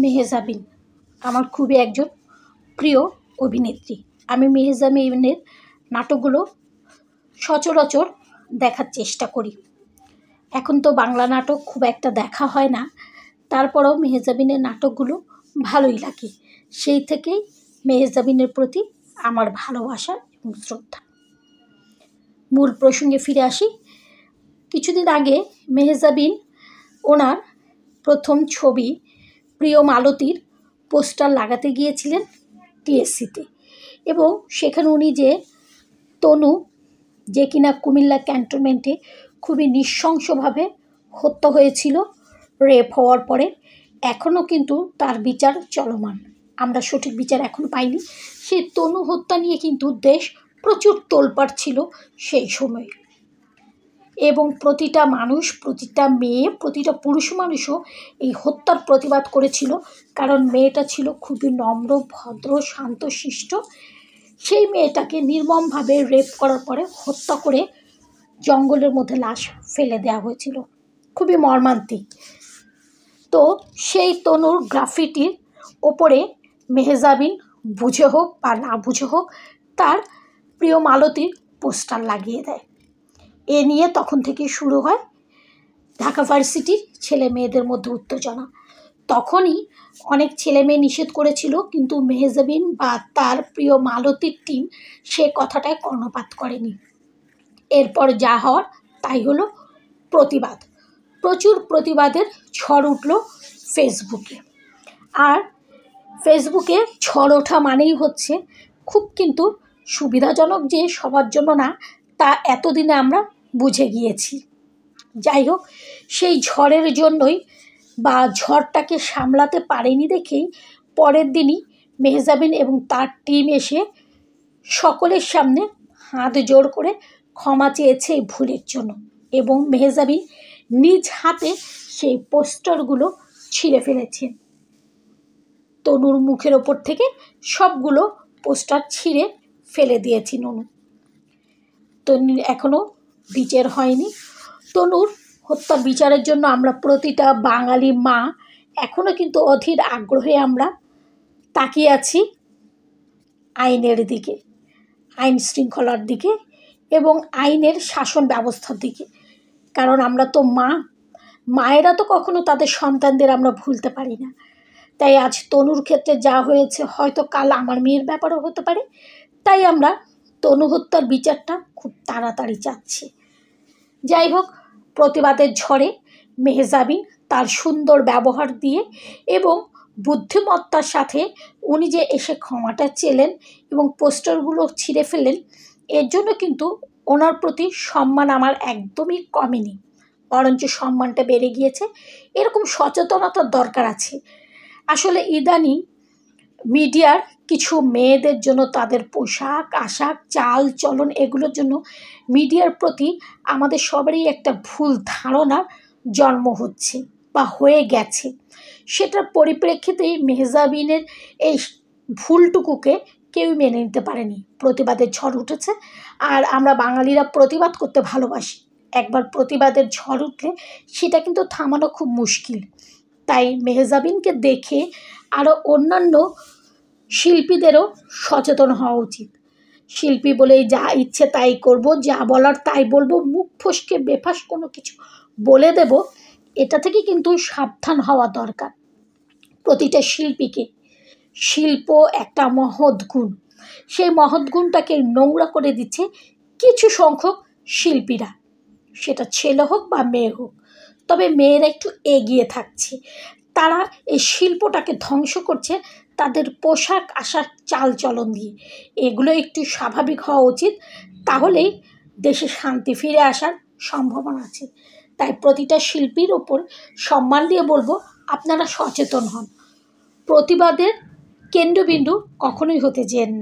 মেহজাবিন আমার খুবই একজন প্রিয় অভিনেত্রী। আমি মেহজাবিনের নাটকগুলো সচরাচর দেখার চেষ্টা করি। এখন তো বাংলা নাটক খুব একটা দেখা হয় না, তারপরেও মেহজাবিনের নাটকগুলো ভালোই লাগে। সেই থেকেই মেহজাবিনের প্রতি আমার ভালোবাসা এবং শ্রদ্ধা। মূল প্রসঙ্গে ফিরে আসি। কিছুদিন আগে মেহজাবিন ওনার প্রথম ছবি প্রিয় মালতীর পোস্টার লাগাতে গিয়েছিলেন টিএসসিতে, এবং সেখানে উনি যে তনু, যে কিনা কুমিল্লা ক্যান্টনমেন্টে খুবই নৃশংসভাবে হত্যা হয়েছিল রেপ হওয়ার পরে, এখনও কিন্তু তার বিচার চলমান। আমরা সঠিক বিচার এখন পাইনি। সেই তনু হত্যা নিয়ে কিন্তু দেশ প্রচুর তোলপাড় ছিল সেই সময়, এবং প্রতিটা মানুষ, প্রতিটা মেয়ে, প্রতিটা পুরুষ মানুষও এই হত্যার প্রতিবাদ করেছিল। কারণ মেয়েটা ছিল খুবই নম্র, ভদ্র, শান্তশিষ্ট। সেই মেয়েটাকে নির্মমভাবে রেপ করার পরে হত্যা করে জঙ্গলের মধ্যে লাশ ফেলে দেওয়া হয়েছিল। খুবই মর্মান্তিক। তো সেই তনুর গ্রাফিটির ওপরে মেহজাবিন বুঝে হোক বা না বুঝে হোক তার প্রিয় মালতীর পোস্টার লাগিয়ে দেয়। এ নিয়ে তখন থেকে শুরু হয় ঢাকা ভার্সিটির ছেলে মেয়েদের মধ্যে উত্তেজনা। তখনই অনেক ছেলে মেয়ে নিষেধ করেছিল, কিন্তু মেহজাবিন বা তার প্রিয় মালতীর টিম সে কথাটায় কর্ণপাত করেনি। এরপর যা হওয়ার তাই হলো প্রতিবাদ। প্রচুর প্রতিবাদের ঝড় উঠল ফেসবুকে। আর ফেসবুকে ঝড় ওঠা মানেই হচ্ছে খুব কিন্তু সুবিধাজনক যে সবার জন্য না, তা এতদিনে আমরা বুঝে গিয়েছি। যাই হোক, সেই ঝড়ের জন্যই বা ঝড়টাকে সামলাতে পারেনি দেখেই পরের দিনই মেহজাবিন এবং তার টিম এসে সকলের সামনে হাত জোড় করে ক্ষমা চেয়েছে এই ভুলের জন্য, এবং মেহজাবিন নিজ হাতে সেই পোস্টারগুলো ছিঁড়ে ফেলেছেন। তনুর মুখের ওপর থেকে সবগুলো পোস্টার ছিঁড়ে ফেলে দিয়েছি ননু। তনুর এখনও বিচার হয়নি। তনুর হত্যার বিচারের জন্য আমরা প্রতিটা বাঙালি মা এখনও কিন্তু অধীর আগ্রহে আমরা তাকিয়ে আছি আইনের দিকে, আইন শৃঙ্খলার দিকে এবং আইনের শাসন ব্যবস্থার দিকে। কারণ আমরা তো মায়েরা তো কখনো তাদের সন্তানদের আমরা ভুলতে পারি না। তাই আজ তনুর ক্ষেত্রে যা হয়েছে হয়তো কাল আমার মেয়ের ব্যাপারও হতে পারে। তাই আমরা তনু হত্যার বিচারটা খুব তাড়াতাড়ি চাচ্ছি। যাই হোক, প্রতিবাদের ঝড়ে মেহজাবিন তার সুন্দর ব্যবহার দিয়ে এবং বুদ্ধিমত্তার সাথে উনি যে এসে ক্ষমাটা চেলেন এবং পোস্টারগুলো ছিঁড়ে ফেললেন, এর জন্য কিন্তু ওনার প্রতি সম্মান আমার একদমই কমেনি, বরঞ্চ সম্মানটা বেড়ে গিয়েছে। এরকম সচেতনতার দরকার আছে। আসলে ইদানিং মিডিয়ার কিছু মেয়েদের জন্য তাদের পোশাক আশাক, চাল চলন, এগুলোর জন্য মিডিয়ার প্রতি আমাদের সবারই একটা ভুল ধারণার জন্ম হচ্ছে বা হয়ে গেছে। সেটার পরিপ্রেক্ষিতেই মেহজাবিনের এই ভুলটুকুকে কেউ মেনে নিতে পারেনি। প্রতিবাদের ঝড় উঠেছে, আর আমরা বাঙালিরা প্রতিবাদ করতে ভালোবাসি। একবার প্রতিবাদের ঝড় উঠলে সেটা কিন্তু থামানো খুব মুশকিল। তাই মেহজাবিনকে দেখে আরও অন্যান্য শিল্পীদেরও সচেতন হওয়া উচিত। শিল্পী বলেই যা ইচ্ছে তাই করব, যা বলার তাই বলবো, মুখ ফসকে বেফাস কোনো কিছু বলে দেব, এটা থেকে কিন্তু সাবধান হওয়া দরকার প্রতিটা শিল্পীকে। শিল্প একটা মহৎ গুণ, সেই মহৎ গুণটাকে নোংরা করে দিচ্ছে কিছু সংখ্যক শিল্পীরা, সেটা ছেলে হোক বা মেয়ে হোক। তবে মেয়েরা একটু এগিয়ে থাকছে, তারা এই শিল্পটাকে ধ্বংস করছে তাদের পোশাক আশাক, চাল চলন দিয়ে। এগুলো একটু স্বাভাবিক হওয়া উচিত, তাহলেই দেশে শান্তি ফিরে আসার সম্ভাবনা আছে। তাই প্রতিটা শিল্পীর ওপর সম্মান দিয়ে বলবো, আপনারা সচেতন হন। প্রতিবাদের কেন্দ্রবিন্দু কখনোই হতে যেন না।